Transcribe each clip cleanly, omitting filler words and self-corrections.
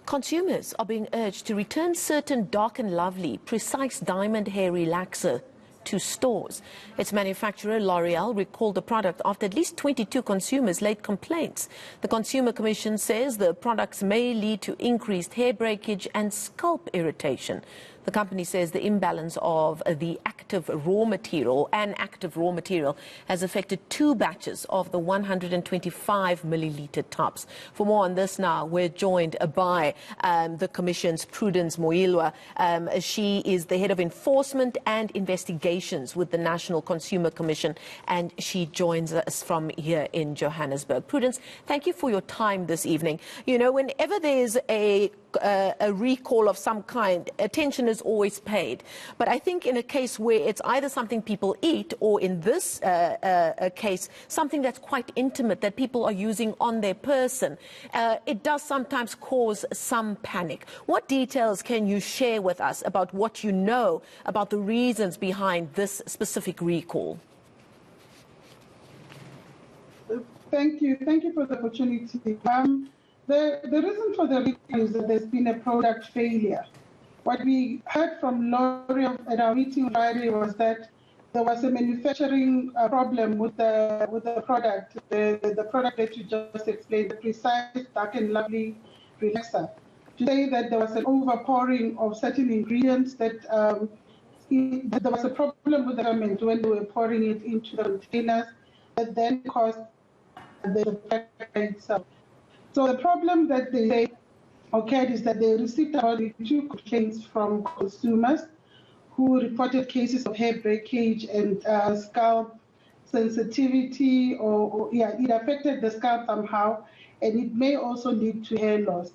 Consumers are being urged to return certain Dark and Lovely precise diamond hair relaxer to stores. Its manufacturer, L'Oreal, recalled the product after at least 22 consumers laid complaints. The Consumer Commission says the products may lead to increased hair breakage and scalp irritation. The company says the imbalance of the active raw material has affected 2 batches of the 125 milliliter tubs. For more on this now, we're joined by the Commission's Prudence Moilwa. She is the head of enforcement and investigations with the National Consumer Commission, and she joins us from here in Johannesburg. Prudence, thank you for your time this evening. You know, whenever there's a recall of some kind, attention is always paid. But I think in a case where it's either something people eat or in this case, something that's quite intimate that people are using on their person, it does sometimes cause some panic. What details can you share with us about what you know about the reasons behind this specific recall? Thank you for the opportunity. The reason for the recall is that there's been a product failure. What we heard from L'Oreal at our meeting Friday was that there was a manufacturing problem with the product, the product that you just explained, the precise Dark and Lovely relaxer. To say that there was an overpouring of certain ingredients, that there was a problem with the government when they were pouring it into the containers, that then caused the effect itself. So the problem that they say occurred is that they received about 2 complaints from consumers who reported cases of hair breakage and scalp sensitivity, it affected the scalp somehow, and it may also lead to hair loss.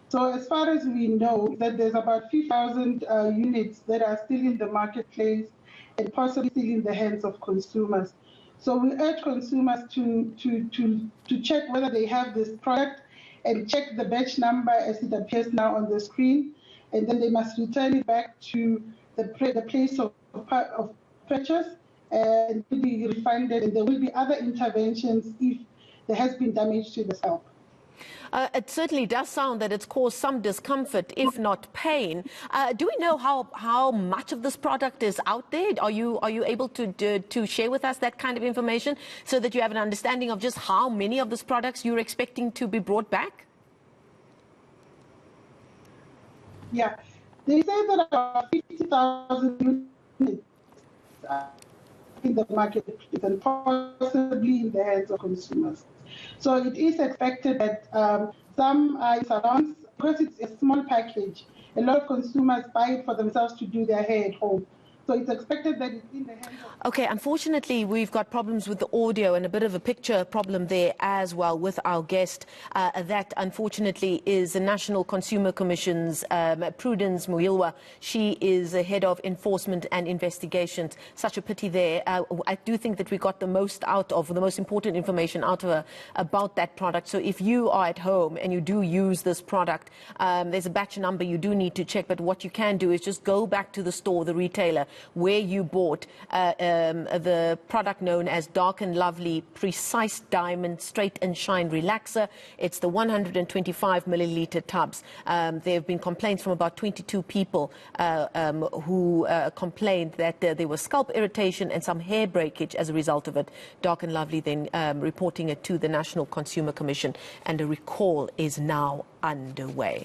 So as far as we know, that there's about 50,000 units that are still in the marketplace and possibly still in the hands of consumers. So we urge consumers to check whether they have this product and check the batch number as it appears now on the screen, and then they must return it back to the place of purchase and will be refunded, and there will be other interventions if there has been damage to the scalp. It certainly does sound that it's caused some discomfort, if not pain. Do we know how much of this product is out there? Are you able to share with us that kind of information so that you have an understanding of just how many of these products you're expecting to be brought back? Yeah, they say that about 50,000 units in the market and possibly in the hands of consumers. So it is expected that some salons, because it's a small package, a lot of consumers buy it for themselves to do their hair at home. So it's expected that it's in the hands of... Okay, unfortunately, we've got problems with the audio and a bit of a picture problem there as well with our guest. That, unfortunately, is the National Consumer Commission's Prudence Moilwa. She is the head of enforcement and investigations. Such a pity there. I do think that we got the most important information out of her about that product. So if you are at home and you do use this product, there's a batch number you do need to check. But what you can do is just go back to the store, the retailer, where you bought the product known as Dark and Lovely Precise Diamond Straight and Shine Relaxer. It's the 125 milliliter tubs. There have been complaints from about 22 people who complained that there was scalp irritation and some hair breakage as a result of it. Dark and Lovely then reporting it to the National Consumer Commission, and a recall is now underway.